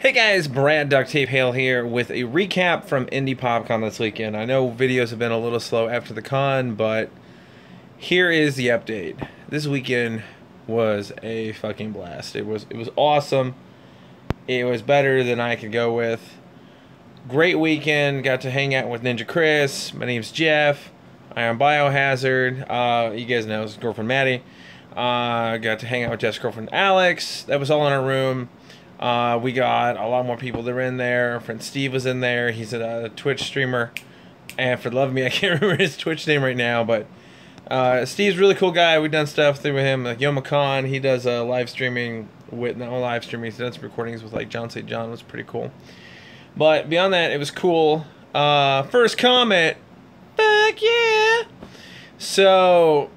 Hey guys, Brad-Duct Tape-Hale here with a recap from Indy Pop Con this weekend. I know videos have been a little slow after the con, but here is the update. This weekend was a fucking blast. It was awesome. It was better than I could go with. Great weekend. Got to hang out with Ninja Chris. My name's Jeff. I am Biohazard. You guys know his girlfriend Maddie. Got to hang out with Jeff's girlfriend Alex. That was all in our room. We got a lot more people that were in there. Our friend Steve was in there. He's a Twitch streamer. And for the love of me, I can't remember his Twitch name right now. But Steve's a really cool guy. We've done stuff through him. Like Con, he does live streaming with, not live streaming, he's done some recordings with like John St. John. It was pretty cool. But beyond that, it was cool. First comment. Fuck yeah! So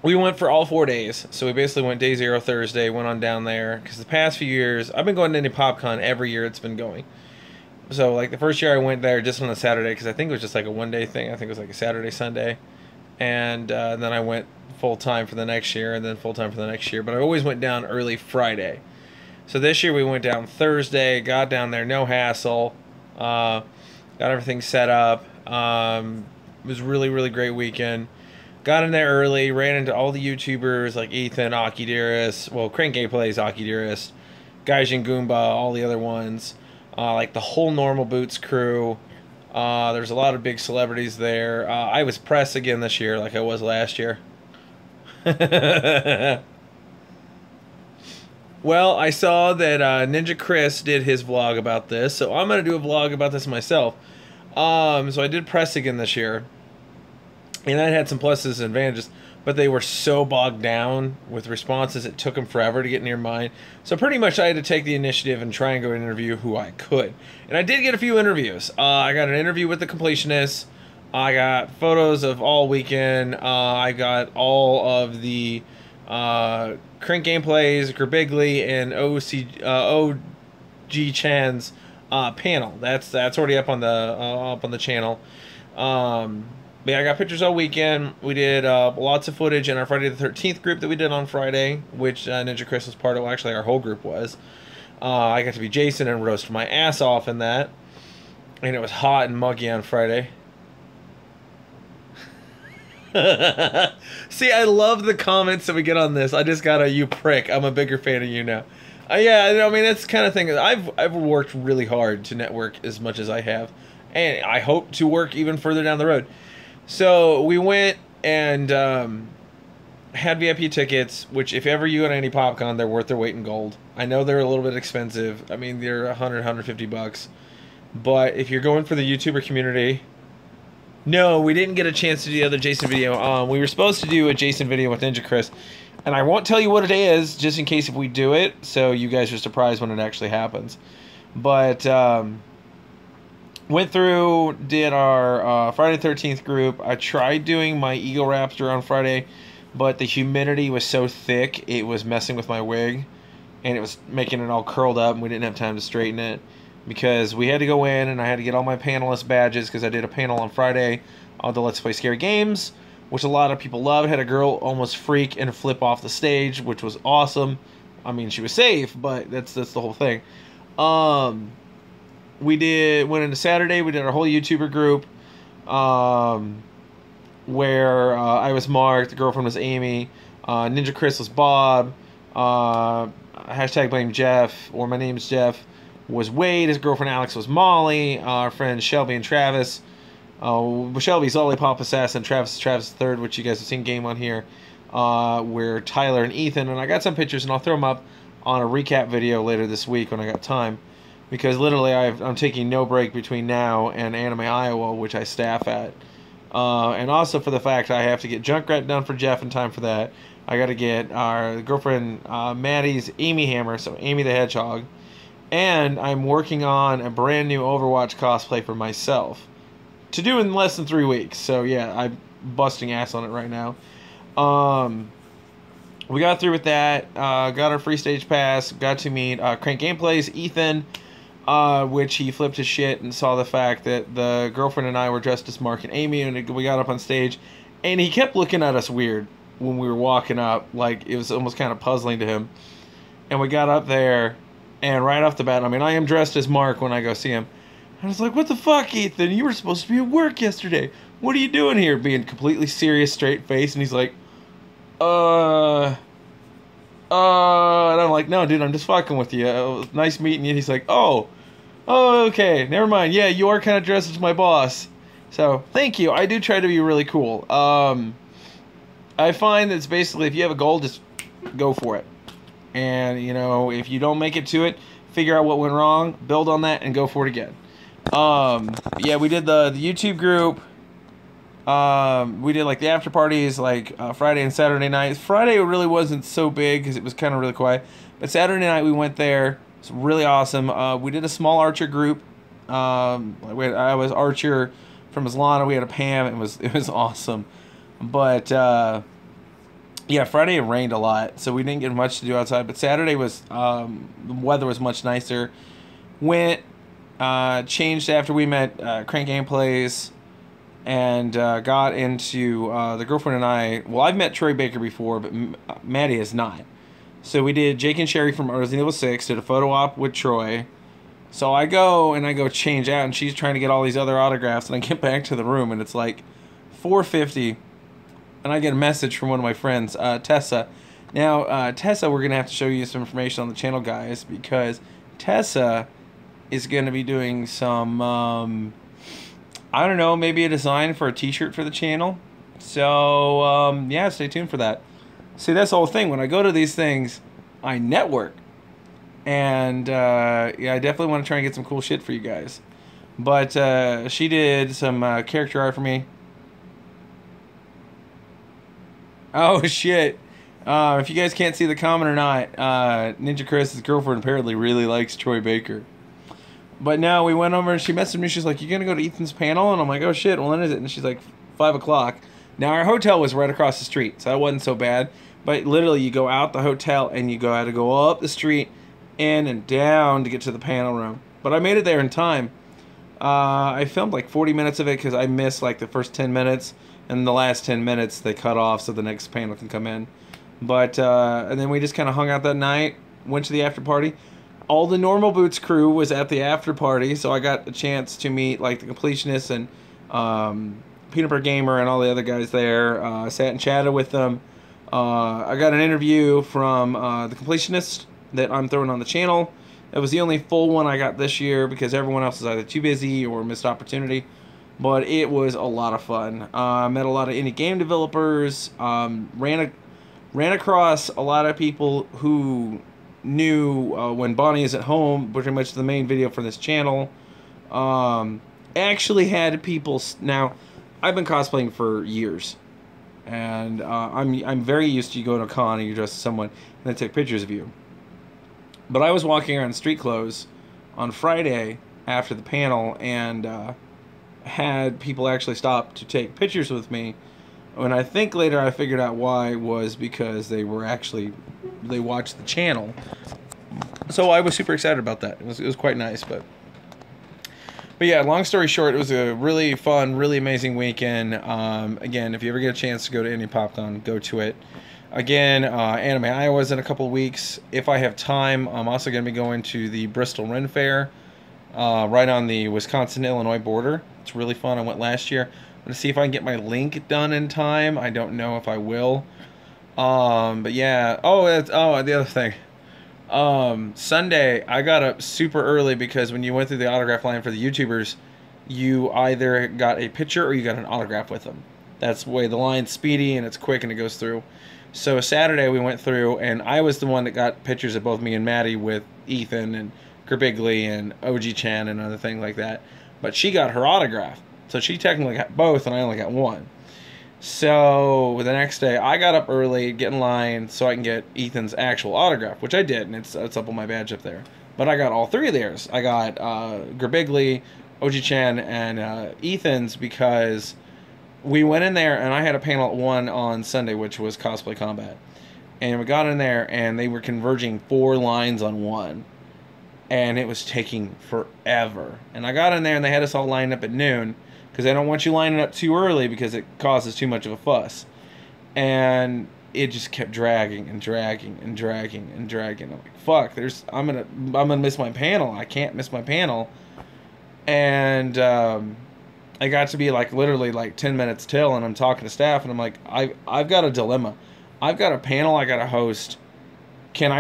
we went for all 4 days. So we basically went day 0 Thursday, went on down there. Because the past few years, I've been going to Indy Pop Con every year it's been going. So like the first year I went there just on a Saturday, because I think it was just like a one-day thing. I think it was like a Saturday, Sunday. And then I went full-time for the next year, and then full-time for the next year. But I always went down early Friday. So this year we went down Thursday, got down there, no hassle. Got everything set up. It was really, really great weekend. Got in there early, ran into all the YouTubers like Ethan, Aki Dearest, well, Crank Gameplays, Aki Dearest, Gaijin Goomba, all the other ones, like the whole Normal Boots crew. There's a lot of big celebrities there. I was press again this year like I was last year. Well, I saw that Ninja Chris did his vlog about this, so I'm going to do a vlog about this myself. So I did press again this year. And that had some pluses and advantages, but they were so bogged down with responses, it took them forever to get near mine. So pretty much I had to take the initiative and try and go interview who I could. And I did get a few interviews. I got an interview with the Completionist. I got photos of all weekend. I got all of the Crank Gameplays, Gerbigley, and OG Chan's panel. That's already up on the channel. But yeah, I got pictures all weekend. We did lots of footage in our Friday the 13th group that we did on Friday, which Ninja Chris was part of. Well, actually, our whole group was. I got to be Jason and roast my ass off in that. And it was hot and muggy on Friday. See, I love the comments that we get on this. I just got a "you prick." I'm a bigger fan of you now. Yeah, I mean, that's the kind of thing. I've worked really hard to network as much as I have. And I hope to work even further down the road. So we went and had VIP tickets, which if ever you go to any PopCon, they're worth their weight in gold. I know they're a little bit expensive. I mean, they're 150 bucks. But if you're going for the YouTuber community... No, we didn't get a chance to do the other Jason video. We were supposed to do a Jason video with Ninja Chris. And I won't tell you what it is, just in case if we do it, so you guys are surprised when it actually happens. But... went through, did our Friday the 13th group. I tried doing my Eagle Raptor on Friday, but the humidity was so thick, it was messing with my wig, and it was making it all curled up, and we didn't have time to straighten it, because we had to go in, and I had to get all my panelist badges, because I did a panel on Friday on the Let's Play Scary Games, which a lot of people loved. Had a girl almost freak and flip off the stage, which was awesome. I mean, she was safe, but that's the whole thing. We went into Saturday, we did our whole YouTuber group, where I was Mark, the girlfriend was Amy, Ninja Chris was Bob, hashtag blame Jeff, or my name's Jeff, was Wade, his girlfriend Alex was Molly, our friends Shelby and Travis, Shelby's Lollipop Assassin, Travis III, which you guys have seen game on here, where Tyler and Ethan, and I got some pictures, and I'll throw them up on a recap video later this week when I got time. Because literally I'm taking no break between now and Anime Iowa, which I staff at. And also for the fact I have to get Junkrat done for Jeff in time for that. I got to get our girlfriend Maddie's Amy Hammer, so Amy the Hedgehog. And I'm working on a brand new Overwatch cosplay for myself. To do in less than 3 weeks. So yeah, I'm busting ass on it right now. We got through with that. Got our free stage pass. Got to meet Crank Gameplays, Ethan. Which he flipped his shit and saw the fact that the girlfriend and I were dressed as Mark and Amy, and we got up on stage, and he kept looking at us weird when we were walking up, like it was almost kind of puzzling to him. And we got up there, And right off the bat, I mean, I am dressed as Mark when I go see him. I was like, what the fuck, Ethan? You were supposed to be at work yesterday. What are you doing here? Being completely serious, straight face. And he's like, and I'm like, no, dude, I'm just fucking with you. Nice meeting you. He's like, oh, okay, never mind. Yeah, you are kind of dressed as my boss. So, thank you. I do try to be really cool. I find that it's basically, if you have a goal, just go for it. And, you know, if you don't make it to it, figure out what went wrong, build on that, and go for it again. Yeah, we did the YouTube group. We did like the after parties like Friday and Saturday nights. Friday really wasn't so big because it was kind of really quiet. But Saturday night we went there. It's really awesome. We did a small Archer group. I was Archer from Islana. We had a Pam. It was awesome. But yeah, Friday it rained a lot, so we didn't get much to do outside. But Saturday was the weather was much nicer. Went changed after we met Crank Gameplays. And got into the girlfriend and I. Well, I've met Troy Baker before, but Maddie has not. So we did Jake and Sherry from Resident Evil 6, did a photo op with Troy. So I go change out, and she's trying to get all these other autographs, and I get back to the room, and it's like 4:50, and I get a message from one of my friends, Tessa. Now, Tessa, we're going to have to show you some information on the channel, guys, because Tessa is going to be doing some... I don't know, maybe a design for a t-shirt for the channel. So, yeah, stay tuned for that. See, that's the whole thing. When I go to these things, I network. And, yeah, I definitely want to try and get some cool shit for you guys. But, she did some character art for me. Oh, shit. If you guys can't see the comment or not, Ninja Chris's girlfriend apparently really likes Troy Baker. But no, we went over and she messaged me. She's like, you going to go to Ethan's panel? And I'm like, oh, shit. Well, when is it? And she's like, 5 o'clock. Now, our hotel was right across the street, so that wasn't so bad. But literally, you go out the hotel and you had to go up the street, in and down to get to the panel room. But I made it there in time. I filmed like 40 minutes of it because I missed like the first 10 minutes. And the last 10 minutes, they cut off so the next panel can come in. But, and then we just kind of hung out that night, went to the after party. All the Normal Boots crew was at the after party, so I got a chance to meet like the Completionists and Peanut Butter Gamer and all the other guys there. I sat and chatted with them. I got an interview from the Completionists that I'm throwing on the channel. It was the only full one I got this year because everyone else was either too busy or missed opportunity. But it was a lot of fun. I met a lot of indie game developers. Ran across a lot of people who knew When Bonnie Is at Home, pretty much the main video for this channel. Actually had people... Now, I've been cosplaying for years. And I'm very used to you going to a con and you dress as someone and they take pictures of you. But I was walking around in street clothes on Friday after the panel and had people actually stop to take pictures with me. And I think later I figured out why was because they watched the channel. So I was super excited about that. It was quite nice, but yeah, long story short, it was a really fun, really amazing weekend. Again, if you ever get a chance to go to Indy Pop Con, go to it. Again, Anime Iowa's in a couple of weeks. If I have time, I'm also going to be going to the Bristol Ren Fair, right on the Wisconsin-Illinois border. It's really fun. I went last year. I'm going to see if I can get my link done in time. I don't know if I will. But yeah. The other thing. Sunday, I got up super early because when you went through the autograph line for the YouTubers, you either got a picture or you got an autograph with them. That's the way the line's speedy and it's quick and it goes through. So Saturday we went through and I was the one that got pictures of both me and Maddie with Ethan and Gerbigli and OG Chan and other things like that. But she got her autograph. So she technically got both and I only got one. So the next day I got up early, get in line so I can get Ethan's actual autograph, which I did, and it's up on my badge up there. But I got all three of theirs. I got Gerbigli, OG Chan, and Ethan's because we went in there and I had a panel at 1 on Sunday, which was Cosplay Combat. And we got in there and they were converging 4 lines on 1. And it was taking forever. And I got in there and they had us all lined up at noon because they don't want you lining up too early because it causes too much of a fuss. And it just kept dragging and dragging and dragging and dragging. I'm like, fuck, I'm gonna miss my panel. I can't miss my panel. And I got to be like literally like 10 minutes till, and I'm talking to staff, and I'm like, I've got a dilemma. I've got a panel I gotta host. Can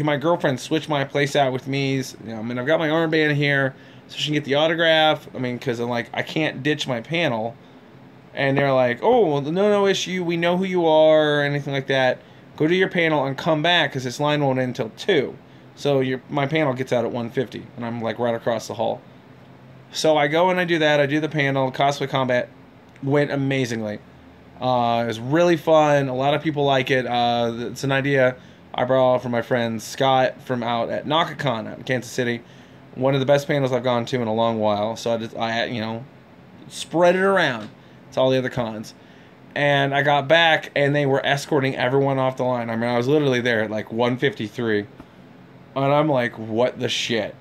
my girlfriend switch my place out with me? You know, I mean, I've got my armband here, so she can get the autograph. I mean, because I'm like, I can't ditch my panel. And they're like, oh, well, no issue. We know who you are, or anything like that. Go to your panel and come back, because this line won't end until 2. So my panel gets out at 1:50, and I'm like right across the hall. So I go and I do that. I do the panel. Cosplay Combat went amazingly. It was really fun. A lot of people like it. It's an idea I brought from my friend Scott from out at NakaCon out in Kansas City. One of the best panels I've gone to in a long while. So I you know, spread it around to all the other cons. And I got back, and they were escorting everyone off the line. I mean, I was literally there at like 1:53. And I'm like, what the shit?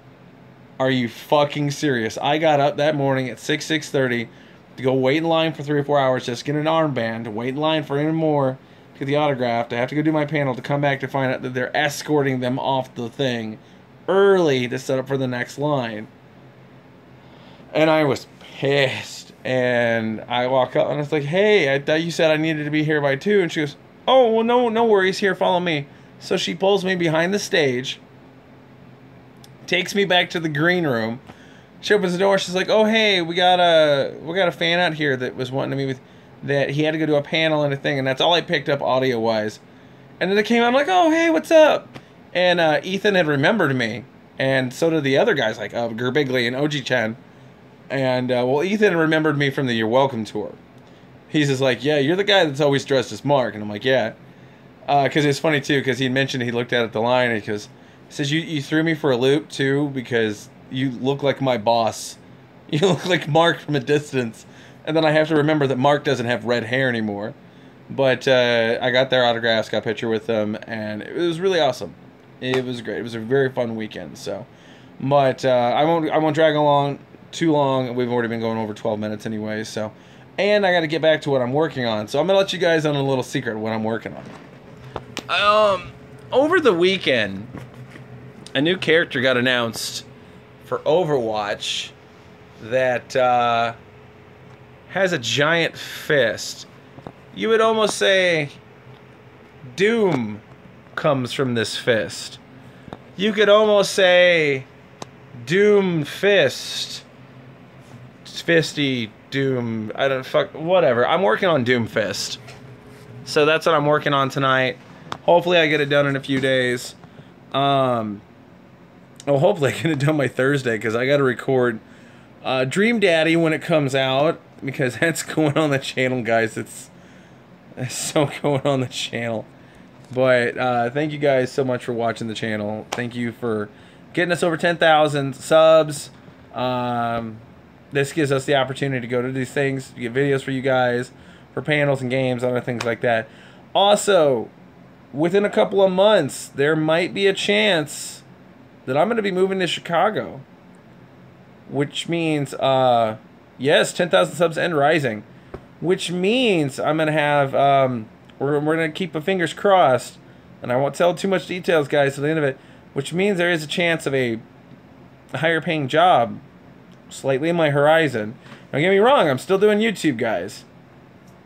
Are you fucking serious? I got up that morning at 6:30 to go wait in line for 3 or 4 hours, just get an armband, to wait in line for any more, to get the autograph, to have to go do my panel, to come back to find out that they're escorting them off the thing early to set up for the next line. And I was pissed. And I walk up and I was like, hey, I thought you said I needed to be here by 2. And she goes, oh, well, no worries. Here, follow me. So she pulls me behind the stage, takes me back to the green room. She opens the door. She's like, oh, hey, we got a fan out here that was wanting to meet with, that he had to go do a panel and a thing. And that's all I picked up audio-wise. And then it came out, I'm like, oh, hey, what's up? And Ethan had remembered me. And so did the other guys, like Gerbigli and OG-chan. And, well, Ethan remembered me from the You're Welcome tour. He's just like, yeah, you're the guy that's always dressed as Mark. And I'm like, yeah. Because it's funny, too, because he mentioned he looked at the line and he goes, he says, you threw me for a loop, too, because you look like my boss. You look like Mark from a distance. And then I have to remember that Mark doesn't have red hair anymore. But I got their autographs, got a picture with them, and it was really awesome. It was great. It was a very fun weekend. So, but I won't drag along too long. We've already been going over 12 minutes anyway. So, and I got to get back to what I'm working on. So I'm gonna let you guys on a little secret of what I'm working on. Over the weekend, a new character got announced for Overwatch that has a giant fist. You would almost say Doom comes from this fist. You could almost say Doom Fist. Fisty, Doom, I don't, fuck, whatever. I'm working on Doom Fist. So that's what I'm working on tonight. Hopefully I get it done in a few days. Hopefully I get it done by Thursday, because I got to record Dream Daddy when it comes out, because that's going on the channel, guys. It's so going on the channel. But thank you guys so much for watching the channel. Thank you for getting us over 10,000 subs. This gives us the opportunity to go to these things, to get videos for you guys, for panels and games, other things like that. Also, within a couple of months, there might be a chance that I'm going to be moving to Chicago. Which means, yes, 10,000 subs and rising. Which means I'm going to have, we're going to keep our fingers crossed. And I won't tell too much details, guys, till the end of it. Which means there is a chance of a higher paying job slightly in my horizon. Don't get me wrong, I'm still doing YouTube, guys.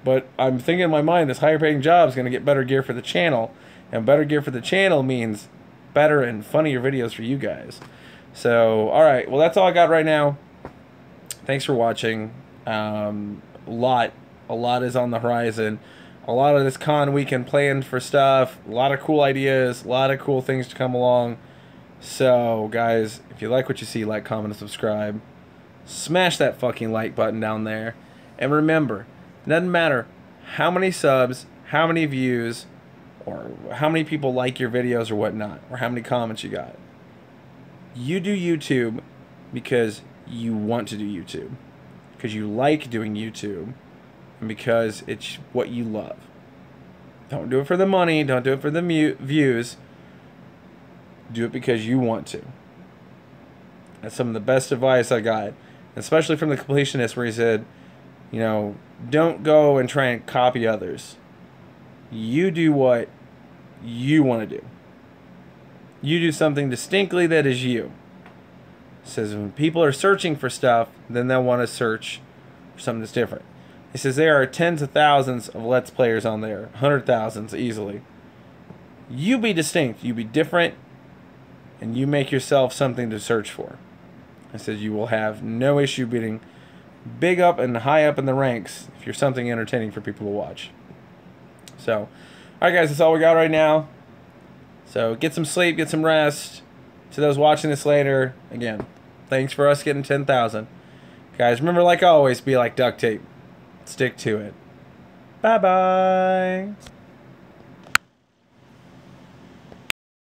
But I'm thinking in my mind this higher paying job is going to get better gear for the channel. And better gear for the channel means better and funnier videos for you guys. So, alright, well that's all I got right now. Thanks for watching. A lot is on the horizon. A lot of this con weekend planned for stuff. A lot of cool ideas. A lot of cool things to come along. So, guys, if you like what you see, like, comment, and subscribe. Smash that fucking like button down there. And remember, it doesn't matter how many subs, how many views, or how many people like your videos or whatnot, or how many comments you got. You do YouTube because you want to do YouTube. Because you like doing YouTube. And because it's what you love. Don't do it for the money. Don't do it for the views. Do it because you want to. That's some of the best advice I got. Especially from the completionist, where he said, you know, don't go and try and copy others. You do what you want to do. You do something distinctly that is you. It says when people are searching for stuff, then they'll want to search for something that's different. It says there are tens of thousands of Let's Players on there, 100,000s easily. You be distinct, you be different, and you make yourself something to search for. It says you will have no issue being big up and high up in the ranks if you're something entertaining for people to watch. So, alright guys, that's all we got right now. So get some sleep, get some rest. To those watching this later, again, thanks for us getting 10,000. Guys, remember, like always, be like duct tape. Stick to it. Bye-bye.